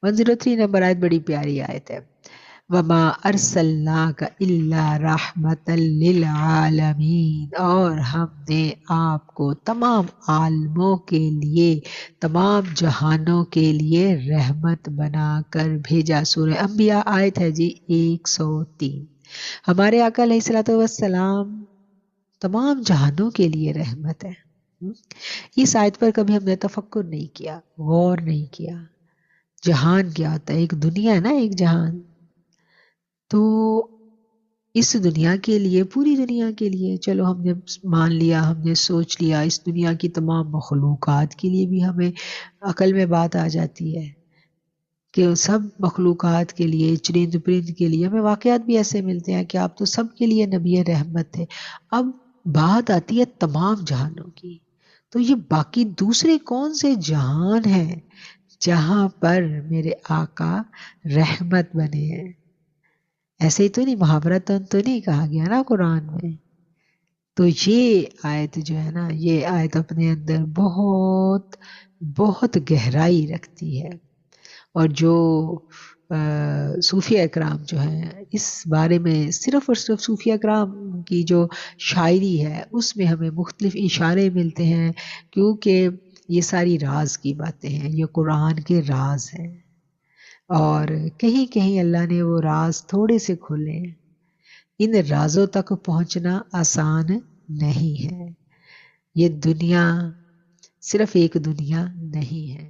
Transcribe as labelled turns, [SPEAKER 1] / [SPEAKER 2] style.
[SPEAKER 1] 103 number آیت بڑی پیاری آیت ہے. وَمَا أَرْسَلْنَاكَ إِلَّا رَحْمَةً لِّلْعَالَمِينَ، اور ہم نے آپ کو تمام عالموں کے لیے، تمام جہانوں کے لیے رحمت بنا کر بھیجا. سورہ انبیاء آیت ہے جی 103. ہمارے آقا علیہ الصلوۃ والسلام تمام جہانوں کے لیے رحمت ہے. اس آیت پر کبھی ہم نے تفکر نہیں کیا، غور نہیں کیا. جہان کیا ہوتا ہے؟ ایک دنیا ہے نا، ایک جہان. تو اس دنیا کے لیے، پوری دنیا کے لیے چلو ہم نے مان لیا، ہم نے سوچ لیا. اس دنیا کی تمام مخلوقات کے لیے بھی ہمیں عقل میں بات آ جاتی ہے کہ سب مخلوقات کے لیے، چرند پرند کے لیے. ہمیں واقعات بھی ایسے ملتے ہیں کہ آپ تو سب کے لیے نبی رحمت تھے. اب بات آتی ہے تمام جہانوں کی. تو یہ باقی دوسرے کون سے جہان ہیں جہاں پر میرے آقا رحمت بنے ہیں؟ ایسے ہی تو نہیں، محاورتاً تو نہیں کہا گیا نا قرآن میں. تو یہ آیت جو ہے نا، یہ آیت اپنے اندر بہت بہت گہرائی رکھتی ہے. اور جو صوفیہ اکرام جو ہیں اس بارے میں، صرف اور صرف صوفیہ اکرام کی جو شاعری ہے اس میں ہمیں مختلف اشارے ملتے ہیں، کیونکہ یہ ساری راز کی باتیں ہیں، یہ قرآن کے راز ہیں. اور کہیں کہیں اللہ نے وہ راز تھوڑے سے کھولے ہیں. ان رازوں تک پہنچنا آسان نہیں ہے. یہ دنیا صرف ایک دنیا نہیں ہے.